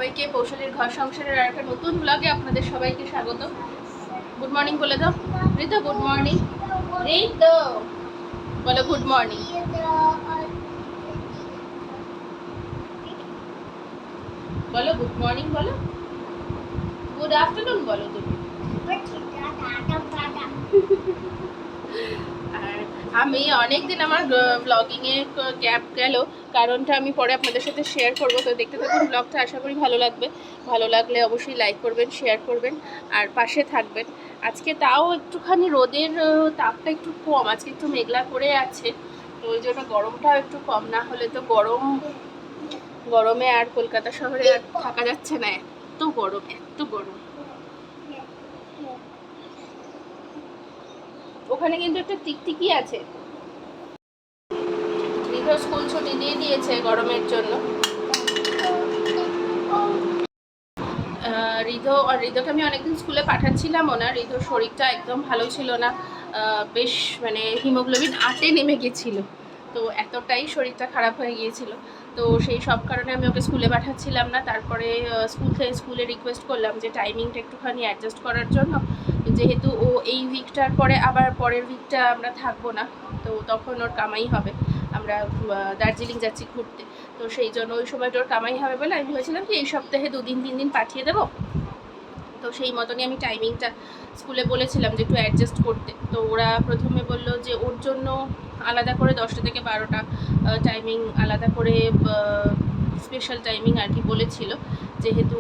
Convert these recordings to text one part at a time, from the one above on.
সবাইকে কৌশলের ঘর সংসারের আর একটা নতুন ব্লগে আপনাদের সবাইকে স্বাগত। গুড মর্নিং বলে দাও ঋতু, গুড মর্নিং। ঋতু বলো গুড মর্নিং। বলো গুড মর্নিং, বলো গুড আফটারনুন, বলো তুমি। আর আমি অনেকদিন আমার ব্লগিংয়ে গ্যাপ গেল, কারণটা আমি পরে আপনাদের সাথে শেয়ার করবো। তো দেখতে থাকুন ব্লগটা, আশা করি ভালো লাগবে। ভালো লাগলে অবশ্যই লাইক করবেন, শেয়ার করবেন আর পাশে থাকবেন। আজকে তাও একটুখানি রোদের তাপটা একটু কম, আজকে একটু মেঘলা করে আছে, তো ওই জন্য গরমটাও একটু কম। না হলে তো গরমে আর কলকাতা শহরে আর থাকা যাচ্ছে না, এত গরম এত গরম। ওখানে কিন্তু একটা টিকটিকি আছে। রিধর স্কুল ছুটি দিয়ে দিয়েছে গরমের জন্য। ঋধকে আমি অনেকদিন স্কুলে পাঠাচ্ছিলামও না, ঋধর শরীরটা একদম ভালো ছিল না, বেশ মানে হিমোগ্লোবিন 8-এ নেমে গেছিলো, তো এতটাই শরীরটা খারাপ হয়ে গিয়েছিল। তো সেই সব কারণে আমি ওকে স্কুলে পাঠাচ্ছিলাম না। তারপরে স্কুলে রিকোয়েস্ট করলাম যে টাইমিংটা একটুখানি অ্যাডজাস্ট করার জন্য, যেহেতু ও এই উইকটার পরে আবার পরের উইকটা আমরা থাকবো না, তো তখন ওর কামাই হবে। আমরা দার্জিলিং যাচ্ছি ঘুরতে, তো সেই জন্য ওই সময়টা ওর কামাই হবে বলে আমি ভেবেছিলাম কি এই সপ্তাহে 2-3 দিন পাঠিয়ে দেবো। তো সেই মতনই আমি টাইমিংটা স্কুলে বলেছিলাম যে একটু অ্যাডজাস্ট করতে। তো ওরা প্রথমে বললো যে ওর জন্য আলাদা করে 10টা থেকে 12টা টাইমিং আলাদা করে স্পেশাল টাইমিং আর কি বলেছিল, যেহেতু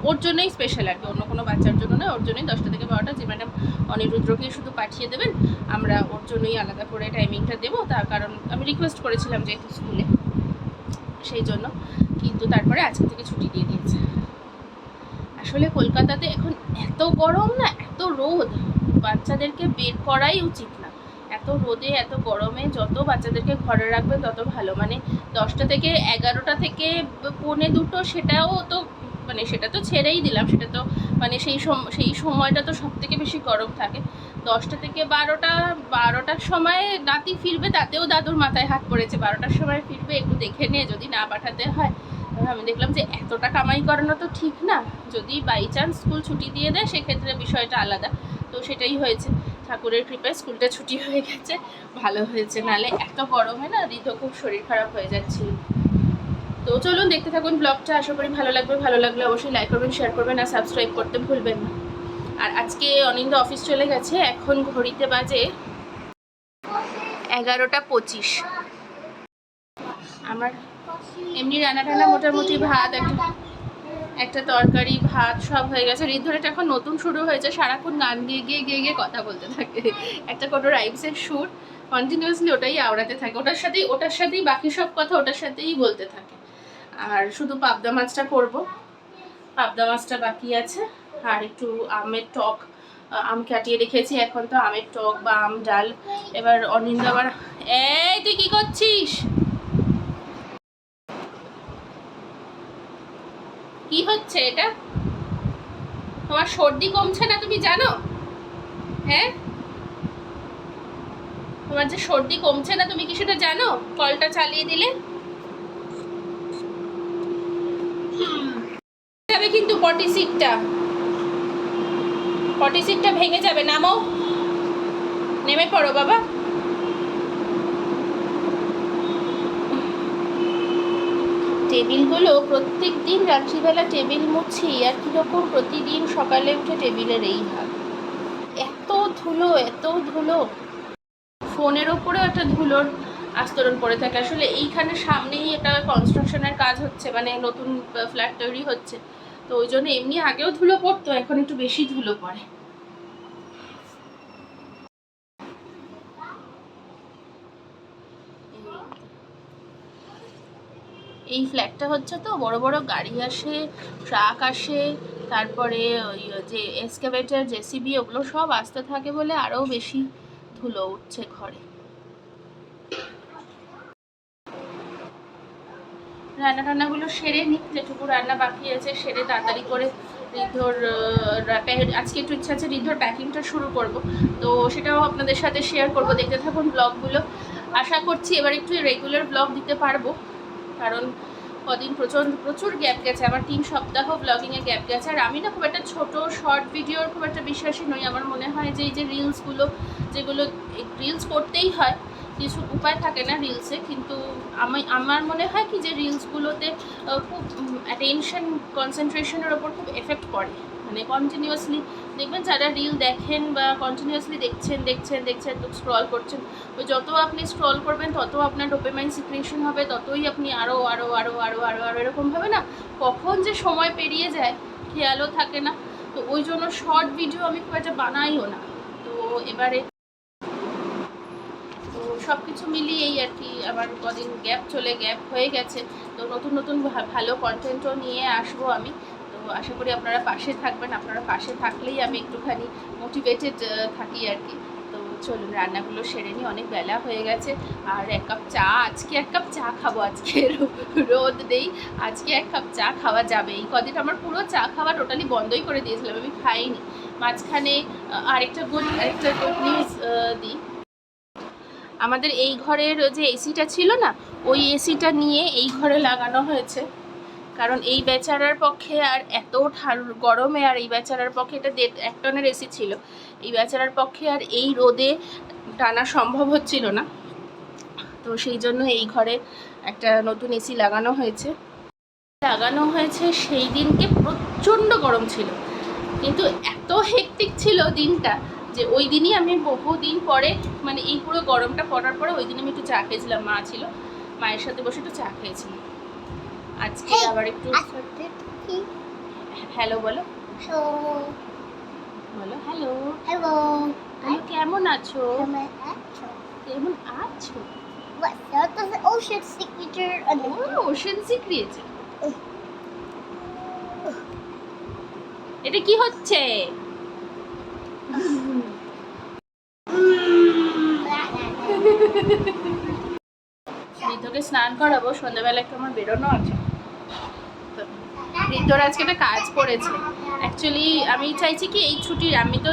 ওর জন্যই স্পেশাল আর কি, অন্য কোনো বাচ্চার জন্য নয়, ওর জন্যই 10টা থেকে 12টা। যে ম্যাডাম অনিরুদ্রকেই শুধু পাঠিয়ে দেবেন, আমরা ওর জন্যই আলাদা করে টাইমিংটা দেবো, তার কারণ আমি রিকোয়েস্ট করেছিলাম যেহেতু স্কুলে, সেই জন্য। কিন্তু তারপরে আজকে থেকে ছুটি দিয়ে দিয়েছে। আসলে কলকাতাতে এখন এত গরম না, এত রোদ, বাচ্চাদেরকে বের করাই উচিত না। এত রোদে এত গরমে যত বাচ্চাদেরকে ঘরে রাখবেন তত ভালো। মানে 10টা থেকে 11টা থেকে 1:45 সেটাও তো মানে সেটা তো ছেড়েই দিলাম, সেটা তো মানে সেই সময়টা তো সব থেকে বেশি গরম থাকে। 10টা থেকে 12টার সময় নাতি ফিরবে, তাতেও দাদুর মাথায় হাত পড়েছে। 12টার সময় ফিরবে, একটু দেখে নিয়ে যদি না পাঠাতে হয়। আমি দেখলাম যে এতটা কামাই করানো তো ঠিক না, যদি বাই চান্স স্কুল ছুটি দিয়ে দেয় সেক্ষেত্রে বিষয়টা আলাদা। তো সেটাই হয়েছে, ঠাকুরের কৃপায় স্কুলটা ছুটি হয়ে গেছে, ভালো হয়েছে। নাহলে এত গরমে না ঋতু খুব শরীর খারাপ হয়ে যাচ্ছিল। তো চলুন দেখতে থাকুন ব্লগটা, আশা করি ভালো লাগবে। ভালো লাগলে অবশ্যই লাইক করবেন, শেয়ার করবেন আর সাবস্ক্রাইব করতে ভুলবেন না। আর আজকে অনিন্দ অফিস চলে গেছে, এখন ঘড়িতে বাজে 11:25। আমার এমনি রান্না টান্না মোটামুটি ভাত, একটা তরকারি, ভাত সব হয়ে গেছে। ঋদ্ধরেটা এখন নতুন শুরু হয়েছে, সারাক্ষণ গান গিয়ে গিয়ে গিয়ে গিয়ে কথা বলতে থাকে, একটা কোনো রাইমসের সুর কন্টিনিউয়াসলি ওটাই আওড়াতে থাকে, ওটার সাথেই বাকি সব কথা ওটার সাথেই বলতে থাকে। আর শুধু পাবদা মাছটা করব, পাবদা মাছটা বাকি আছে। আর একটু আমের টক, আম কাটিয়ে রেখেছি, এখন তো আমের টক বা আম ডাল। এবার অনিন্দ আবার, এই তুই কি করছিস, কি হচ্ছে এটা? তোমার সর্দি কমছে না তুমি জানো? হ্যাঁ, তোমার যে সর্দি কমছে না তুমি কি সেটা জানো? কলটা চালিয়ে দিলে যাবে কিন্তু পটি সিটটা ভেঙে যাবে। নামো, নেমে পড়ো বাবা। টেবিলগুলো প্রত্যেক দিন রাত্রিবেলা টেবিল মুছি, আর কীরকম প্রতিদিন সকালে উঠে টেবিলের এই হাল, এত ধুলো এত ধুলো। ফোনের ওপরেও একটা ধুলোর আস্তরণ পড়ে থাকে। আসলে এইখানে সামনেই এটা কনস্ট্রাকশনের কাজ হচ্ছে, মানে নতুন ফ্ল্যাট তৈরি হচ্ছে, তো ওই জন্য এমনি আগেও ধুলো পড়তো, এখন একটু বেশি ধুলো পড়ে। এই ফ্ল্যাটটা হচ্ছে তো বড় বড় গাড়ি আসে, ট্রাক আসে, তারপরে ওই যে এক্সকাভেটর, জেসিবি ওগুলো সব আসতে থাকে বলে আরও বেশি ধুলো উঠছে ঘরে। রান্না টান্নাগুলো সেরে নিই, যেটুকু রান্না বাকি আছে সেরে তাড়াতাড়ি করে ঋদ্ধর আজকে একটু ইচ্ছা আছে ঋদ্ধর প্যাকিংটা শুরু করব, তো সেটাও আপনাদের সাথে শেয়ার করব। দেখতে থাকুন ব্লগগুলো, আশা করছি এবার একটু রেগুলার ব্লগ দিতে পারবো, কারণ কদিন প্রচুর গ্যাপ গেছে, আমার 3 সপ্তাহ ব্লগিংয়ে গ্যাপ গেছে। আর আমি না খুব একটা ছোট শর্ট ভিডিওর খুব একটা বিশ্বাসী নই। আমার মনে হয় যে এই যে রিলসগুলো, যেগুলো রিলস করতেই হয়, কিছু উপায় থাকে না রিলসে, কিন্তু আমার মনে হয় কি যে রিলসগুলোতে খুব অ্যাটেনশন কনসেন্ট্রেশনের ওপর খুব এফেক্ট পড়ে। মানে কন্টিনিউয়াসলি দেখবেন যারা রিল দেখেন বা কন্টিনিউয়াসলি দেখছেন তো স্ক্রল করছেন, ওই যত আপনি স্ক্রল করবেন তত আপনার ডোপামাইন সিক্রেশন হবে, ততই আপনি আরও এরকমভাবে না কখন যে সময় পেরিয়ে যায় খেয়ালও থাকে না। তো ওই জন্য শর্ট ভিডিও আমি খুব একটা বানাইও না। তো এবারে তো সব কিছু মিলিয়েই আর কি আমার কদিন গ্যাপ হয়ে গেছে। তো নতুন ভালো কন্টেন্টও নিয়ে আসবো আমি। তো আশা করি আপনারা পাশে থাকবেন, আপনারা পাশে থাকলেই আমি একটুখানি মোটিভেটেড থাকি আর কি। তো চলুন রান্নাগুলো সেরে নিই, অনেক বেলা হয়ে গেছে। আর আজকে এক কাপ চা খাবো, আজকে রোদ নেই, আজকে এক কাপ চা খাওয়া যাবে। এই কদিন আমার পুরো চা খাওয়া টোটালি বন্ধই করে দিয়েছিলাম, আমি খাইনি। মাঝখানে আরেকটা গুড নিউজ দিই। আমাদের এই ঘরের যে এসিটা ছিল না, ওই এসিটা নিয়ে এই ঘরে লাগানো হয়েছে। কারণ এই বেচারার পক্ষে আর এত গরমে, আর এই বেচারার পক্ষে এটা 1 টনের এসি ছিল, এই বেচারার পক্ষে আর এই রোদে টানা সম্ভব হচ্ছিল না। তো সেই জন্য এই ঘরে একটা নতুন এসি লাগানো হয়েছে। সেই দিনকে প্রচণ্ড গরম ছিল, কিন্তু এত হেক্টিক ছিল দিনটা যে ওই দিনই আমি বহুদিন পরে, মানে এই পুরো গরমটা পড়ার পরে ওই দিন আমি একটু চা খেয়েছিলাম, মা ছিল, মায়ের সাথে বসে একটু চা খেয়েছিলাম। আজকে আবার একটু হ্যালো বলো, বলো হ্যালো। হ্যালো, তুমি কেমন আছো? কেমন আছো? That is the ocean signature. Ocean সিক্রিয়েছে। এটা কি হচ্ছে? ঋদ্ধকে স্নান করাবো, সন্ধ্যাবেলা একটু আমার বেরোনো আছে। ঋদ্ধর আজকে একটা কাজ পড়েছে। অ্যাকচুয়ালি আমি চাইছি কি এই ছুটির, আমি তো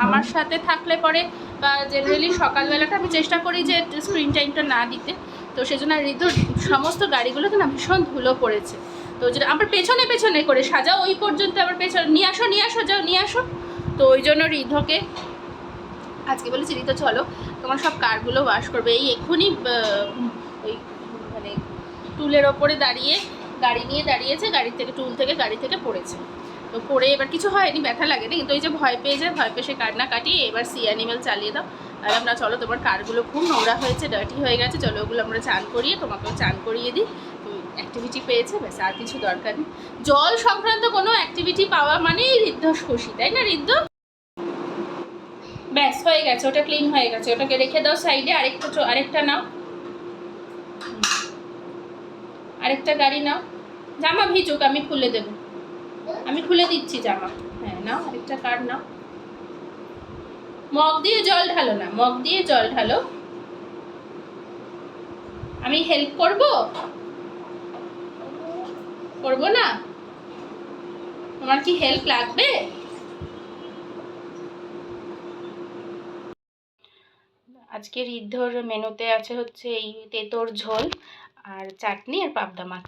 আমার সাথে থাকলে পরে বা জেনারেলি সকালবেলাটা আমি চেষ্টা করি যে স্ক্রিন টাইমটা না দিতে। তো সেই জন্য ঋদ্ধর সমস্ত গাড়িগুলোতে না ভীষণ ধুলো পড়েছে। তো যেটা আমার পেছনে করে সাজাও, ওই পর্যন্ত আমার পেছনে নিয়ে আসো যাও নিয়ে আসো। তো ওই জন্য ঋদ্ধকে আজকে বলেছি, ঋদ্ধ চলো তোমার সব কারগুলো ওয়াশ করবে। এই এক্ষুনি ওই মানে টুলের ওপরে দাঁড়িয়ে গাড়ি নিয়ে দাঁড়িয়েছে, টুল থেকে গাড়ি থেকে পড়েছে। তো পড়ে এবার কিছু হয়নি, ব্যথা লাগেনি, কিন্তু ওই যে ভয় পেয়ে সে কান্না কাটিয়ে এবার সি অ্যানিমেল চালিয়ে দাও। আর আমরা চলো তোমার কারগুলো খুব নোংরা হয়েছে, ডার্টি হয়ে গেছে, চলো ওগুলো আমরা চান করিয়ে তোমাকেও চান করিয়ে দিই। তো অ্যাক্টিভিটি পেয়েছে, ব্যাস আর কিছু দরকার নেই। জল সংক্রান্ত কোনো অ্যাক্টিভিটি পাওয়া মানেই ঋদ্ধ খুশি, তাই না ঋদ্ধ? ব্যাস হয়ে গেছে, ওটা ক্লিন হয়ে গেছে, ওটাকে রেখে দাও সাইডে। আরেকটা নাও, আরেকটা গাড়ি নাও। জামা ভিজুক, আমি খুলে দেবো, আমি খুলে দিচ্ছি জামা। হ্যাঁ নাও, আরেকটা কার নাও। মগ দিয়ে জল ঢালো না, মগ দিয়ে জল ঢালো। আমি হেল্প করব না? তোমার কি হেল্প লাগবে? আজকে ঋদ্ধর মেনুতে আছে হচ্ছে এই তেঁতোর ঝোল আর চাটনি আর পাবদা মাছ।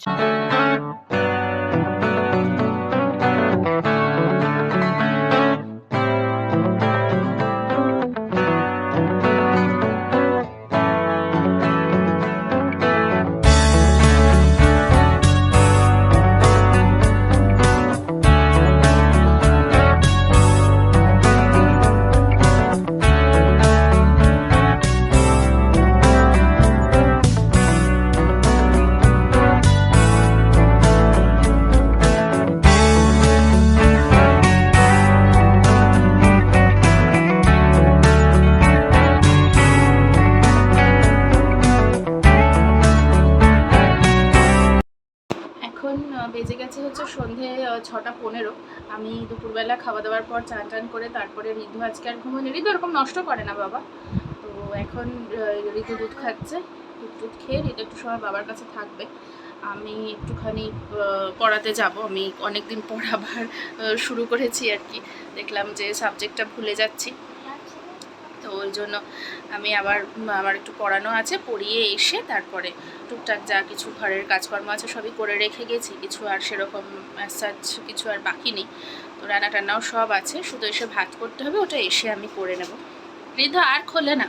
বেজে গেছে হচ্ছে সন্ধে 6:15। আমি দুপুরবেলা খাওয়া দাওয়ার পর চান করে তারপরে ঋদ্ধ আজকে আর ঘুমোয়নি। ঋদ্ধ এরকম নষ্ট করে না বাবা। তো এখন ঋদ্ধ দুধ খাচ্ছে, দুধ খেয়ে ঋদ্ধ একটু সময় বাবার কাছে থাকবে। আমি একটুখানি পড়াতে যাব। আমি অনেক দিন পর আবার শুরু করেছি আর কি, দেখলাম যে সাবজেক্টটা ভুলে যাচ্ছি। তো তো ওই জন্য আমি আবার আমার একটু পড়ানো আছে, পড়িয়ে এসে তারপরে টুকটাক যা কিছু ঘরের কাজকর্ম আছে সবই করে রেখে গেছি, কিছু আর সেরকম সাজ কিছু আর বাকি নেই। তো রান্না টান্নাও সব আছে, শুধু এসে ভাত করতে হবে, ওটা এসে আমি করে নেব। ঋদ্ধ আর খোলে না,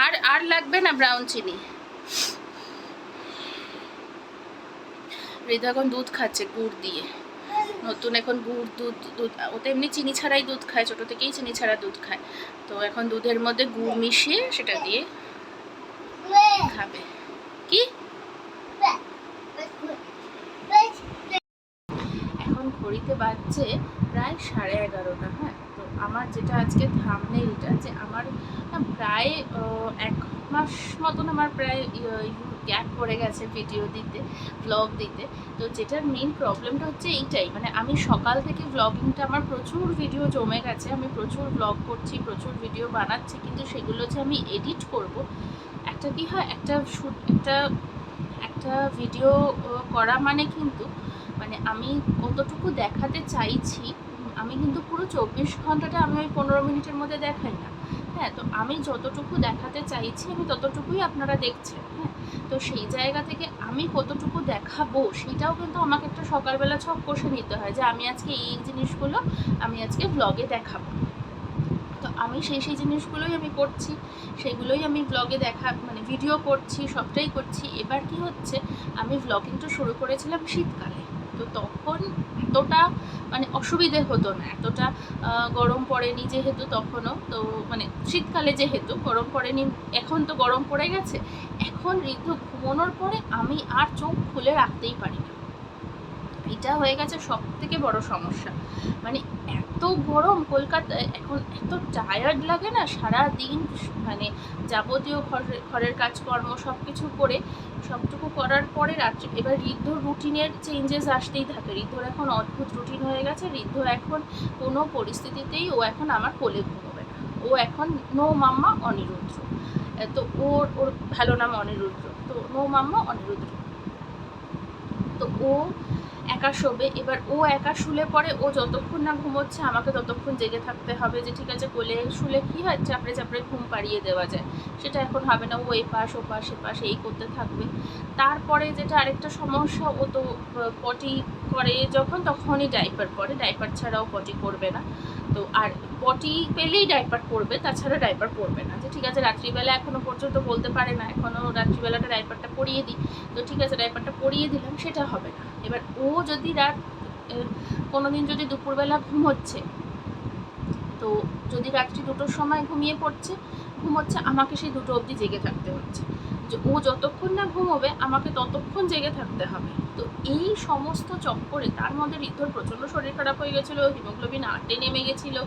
আর আর লাগবে না ব্রাউন চিনি। ঋদ্ধ এখন দুধ খাচ্ছে গুড় দিয়ে, নতুন এখন গুড় দুধ ও তো এমনি চিনি ছাড়াই দুধ খায়, ছোটো থেকেই চিনি ছাড়া দুধ খায়, তো এখন দুধের মধ্যে গুড় মিশিয়ে সেটা দিয়ে খাবে। কি এখন ঘড়িতে বাজছে প্রায় 11:30। হ্যাঁ, তো আমার যেটা আজকে থাম্বনেইলটা, যে আমার প্রায় 1 মাস মতন আমার প্রায় গ্যাপ পড়ে গেছে ভিডিও দিতে, ব্লগ দিতে। তো যেটার মেইন প্রবলেমটা হচ্ছে এইটাই, মানে আমি সকাল থেকে ব্লগিংটা আমার প্রচুর ভিডিও জমে গেছে, আমি প্রচুর ব্লগ করছি, প্রচুর ভিডিও বানাচ্ছি, কিন্তু সেগুলো যে আমি এডিট করব, একটা কি হয়, একটা ভিডিও করা মানে কিন্তু মানে আমি কতটুকু দেখাতে চাইছি, আমি কিন্তু পুরো 24 ঘন্টাটা আমি ওই 15 মিনিটের মধ্যে দেখাই না। হ্যাঁ, তো আমি যতটুকু দেখাতে চাইছি আমি ততটুকুই আপনারা দেখছেন। হ্যাঁ, তো সেই জায়গা থেকে আমি কতটুকু দেখাবো সেটাও কিন্তু আমাকে একটা সকালবেলা ছক কষে নিতে হয়, যে আমি আজকে এই জিনিসগুলো আমি আজকে ব্লগে দেখাবো। তো আমি সেই জিনিসগুলোই আমি করছি, সেগুলোই আমি ব্লগে মানে ভিডিও করছি, সবটাই করছি। এবার কি হচ্ছে, আমি ব্লগিংটা শুরু করেছিলাম শীতকালে, তো তখন এতটা মানে অসুবিধে হতো না, এতটা গরম পড়েনি যেহেতু তখনও, তো মানে শীতকালে যেহেতু গরম পড়েনি, এখন তো গরম পড়ে গেছে। এখন ঋদ্ধ ঘুমানোর পরে আমি আর চোখ খুলে রাখতেই পারি না, এটা হয়ে গেছে সব থেকে বড় সমস্যা। মানে এত গরম কলকাতায় এখন, এত টায়ার্ড লাগে না সারা দিন, মানে যাবতীয় ঘরের কাজকর্ম সব কিছু করে, সবটুকু করার পরে রাত্রে এবার ঋদ্ধর রুটিনের চেঞ্জেস আসতেই থাকে। ঋদ্ধর এখন অদ্ভুত রুটিন হয়ে গেছে, ঋদ্ধ এখন কোনো পরিস্থিতিতেই ও এখন আমার কোলে ঘুমোবে না, ও এখন নো মাম্মা অনিরুদ্র। তো ওর ভালো নাম অনিরুদ্র, তো নো মাম্মা অনিরুদ্র। তো ও একা শোবে, এবার ও একা শুলে পরে ও যতক্ষণ না ঘুমোচ্ছে আমাকে ততক্ষণ জেগে থাকতে হবে, যে ঠিক আছে কোলে শুলে কী হয়, চাপড়ে চাপড়ে ঘুম পাড়িয়ে দেওয়া যায়, সেটা এখন হবে না, ও এপাশ ওপাশ এপাশ এই করতে থাকবে। তারপরে যেটা আরেকটা সমস্যা, ও তো পটি করে যখন তখনই ডাইপার পরে, ডাইপার ছাড়াও পটি করবে না। তো আর পটি পেলেই ডাইপার পরবে, তাছাড়া ডাইপার পরবে না, যে ঠিক আছে রাত্রিবেলা এখনও পর্যন্ত বলতে পারে না, এখনও রাত্রিবেলাটা ডাইপারটা পরিয়ে দিই, তো ঠিক আছে ডাইপারটা পরিয়ে দিলাম, সেটা হবে না। এবার ও যদি কোনো দিন যদি দুপুরবেলা ঘুমোচ্ছে, তো যদি রাত্রি 2টোর সময় ঘুমোচ্ছে আমাকে সেই 2টো অবধি জেগে থাকতে হচ্ছে, যে ও যতক্ষণ না ঘুমোবে আমাকে ততক্ষণ জেগে থাকতে হবে। তো এই সমস্ত চক্করে তার মধ্যে ঋদ্ধর প্রচণ্ড শরীর খারাপ হয়ে গেছিলো, হিমোগ্লোবিন 8-এ নেমে গেছিলো,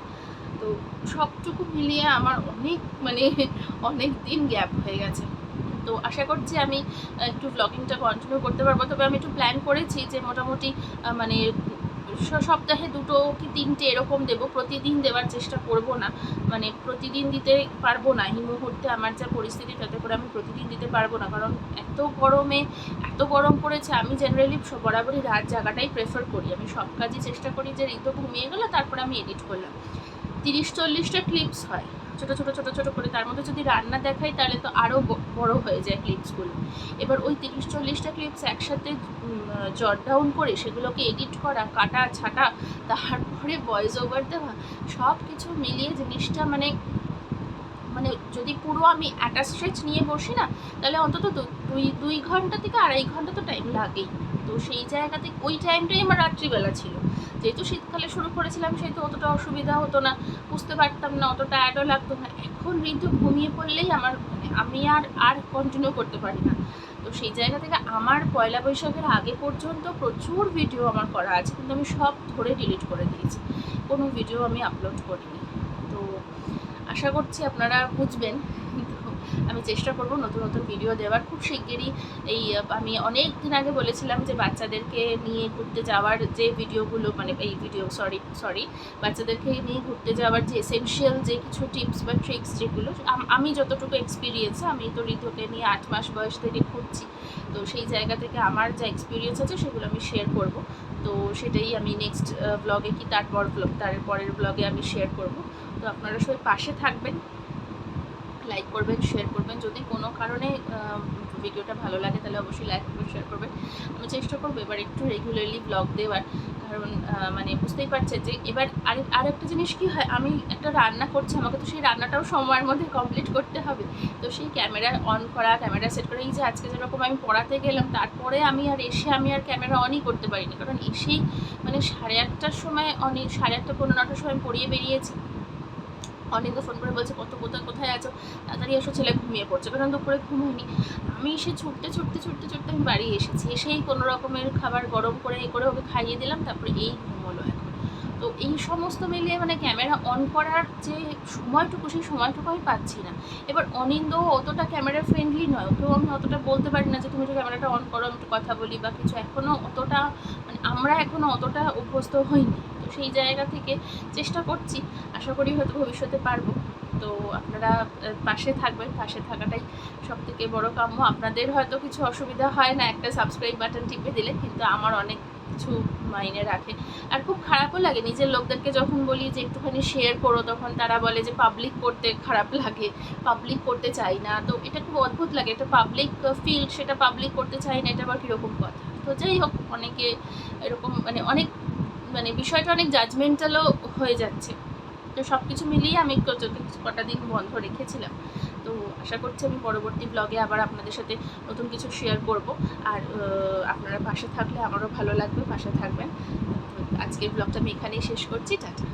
তো সবটুকু মিলিয়ে আমার অনেক দিন গ্যাপ হয়ে গেছে। তো আশা করছি আমি একটু ব্লগিংটা কন্টিনিউ করতে পারবো, তবে আমি একটু প্ল্যান করেছি যে মোটামুটি মানে সপ্তাহে 2টো কি 3টে এরকম দেবো, প্রতিদিন দেওয়ার চেষ্টা করব না, মানে প্রতিদিন দিতে পারবো না, এই মুহূর্তে আমার যা পরিস্থিতি তাতে করে আমি প্রতিদিন দিতে পারবো না, কারণ এত গরম পড়েছে। আমি জেনারেলি বরাবরই রাত জাগাটাই প্রেফার করি, আমি সব কাজই চেষ্টা করি যে ঋতু ঘুমিয়ে গেলো তারপরে আমি এডিট করলাম। 30-40টা ক্লিপস হয় ছোটো ছোটো করে, তার মধ্যে যদি রান্না দেখাই তাহলে তো আরও বড় হয়ে যায় ক্লিপসগুলো। এবার ওই 30-40টা ক্লিপস একসাথে জট ডাউন করে সেগুলোকে এডিট করা, কাটা ছাটা, তারপরে ভয়েস ওভার দেওয়া, সব কিছু মিলিয়ে জিনিসটা মানে যদি পুরো আমি একটা স্ট্রেচ নিয়ে বসি না, তাহলে অন্তত 2 ঘন্টা থেকে 2.5 ঘন্টা তো টাইম লাগেই। তো সেই জায়গাতে ওই টাইমটাই আমার রাত্রিবেলা ছিল, যেহেতু শীতকালে শুরু করেছিলাম সেহেতু অতটা অসুবিধা হতো না, বুঝতে পারতাম না, অতটা টায়ার্ডও লাগতো না। এখন কিন্তু ঘুমিয়ে পড়লেই আমার আমি আর কন্টিনিউ করতে পারি না। তো সেই জায়গা থেকে আমার পয়লা বৈশাখের আগে পর্যন্ত প্রচুর ভিডিও আমার করা আছে, কিন্তু আমি সব ধরে ডিলিট করে দিয়েছি, কোনো ভিডিও আমি আপলোড করিনি। তো আশা করছি আপনারা বুঝবেন। তো আমি চেষ্টা করব নতুন ভিডিও দেওয়ার খুব শিগগিরই। আমি অনেক দিন আগে বলেছিলাম যে বাচ্চাদেরকে নিয়ে ঘুরতে যাওয়ার যে ভিডিওগুলো, মানে এই ভিডিও সরি বাচ্চাদেরকে নিয়ে ঘুরতে যাওয়ার যে এসেনশিয়াল যে কিছু টিপস বা ট্রিক্স, যেগুলো আমি যতটুকু এক্সপিরিয়েন্স, আমি তো ঋতুকে নিয়ে 8 মাস বয়স থেকে ঘুরছি, তো সেই জায়গা থেকে আমার যা এক্সপিরিয়েন্স আছে সেগুলো আমি শেয়ার করব। তো সেটাই আমি নেক্সট ব্লগে কি তারপরের ব্লগে আমি শেয়ার করব। তো আপনারা সবাই পাশে থাকবেন, লাইক করবেন, শেয়ার করবেন। যদি কোনো কারণে ভিডিওটা ভালো লাগে তাহলে অবশ্যই লাইক করবেন, শেয়ার করবেন। আমি চেষ্টা করবো এবার একটু রেগুলারলি ব্লগ দেওয়ার, কারণ মানে বুঝতেই পারছে যে এবার আরেকটা জিনিস কি হয়, আমি একটা রান্না করছি, আমাকে তো সেই রান্নাটাও সময়ের মধ্যে কমপ্লিট করতে হবে। তো সেই ক্যামেরা অন করা, ক্যামেরা সেট করা, এই যে আজকে যেরকম আমি পড়াতে গেলাম, তারপরে আমি আর ক্যামেরা অনই করতে পারিনি, কারণ এসেই মানে 8:30টার সময় 8:30 পৌনে 9টার সময় পড়িয়ে বেরিয়েছি। অনেক ফোন করে বলছে কোথায় আছো, তাড়াতাড়ি এসো, ছেলে ঘুমিয়ে পড়ছে, কারণ দুপুরে ঘুম হয়নি। আমি এসে ছুটতে আমি বাড়ি এসেছি, এসেই কোনো রকমের খাবার গরম করে ওকে খাইয়ে দিলাম, তারপরে এই ঘুম হলো এখন। তো এই সমস্ত মিলিয়ে মানে ক্যামেরা অন করার যে সময়টুকু, সেই সময়টুকু আমি পাচ্ছি না। এবার অনিন্দ অতটা ক্যামেরা ফ্রেন্ডলি নয়, ওকেও আমি অতটা বলতে পারি না যে তুমি একটু ক্যামেরাটা অন করো, আমি একটু কথা বলি বা কিছু। এখনও অতটা মানে আমরা এখনও অতটা অভ্যস্ত হইনি। তো সেই জায়গা থেকে চেষ্টা করছি, আশা করি হয়তো ভবিষ্যতে পারবো। তো আপনারা পাশে থাকবেন, পাশে থাকাটাই সবথেকে বড় কাম্য। আপনাদের হয়তো কিছু অসুবিধা হয় না একটা সাবস্ক্রাইব বাটন টিপে দিলে, কিন্তু আমার অনেক কিছু মাইনে রাখে। আর খুব খারাপও লাগে নিজের লোকদেরকে যখন বলি যে একটুখানি শেয়ার করো, তখন তারা বলে যে পাবলিক করতে খারাপ লাগে, পাবলিক করতে চাই না। তো এটা খুব অদ্ভুত লাগে, এটা পাবলিক ফিল্ড, সেটা পাবলিক করতে চাই না, এটা আবার কীরকম কথা। তো যাই হোক, অনেকে এরকম মানে অনেক মানে বিষয়টা অনেক জাজমেন্টালও হয়ে যাচ্ছে। তো সব কিছু মিলিয়ে আমি কটা দিন বন্ধ রেখেছিলাম। তো আশা করছি আমি পরবর্তী ব্লগে আবার আপনাদের সাথে নতুন কিছু শেয়ার করব। আর আপনারা পাশে থাকলে আমারও ভালো লাগবে, পাশে থাকবেন। তো আজকের ব্লগটা আমি এখানেই শেষ করছি, টাটা।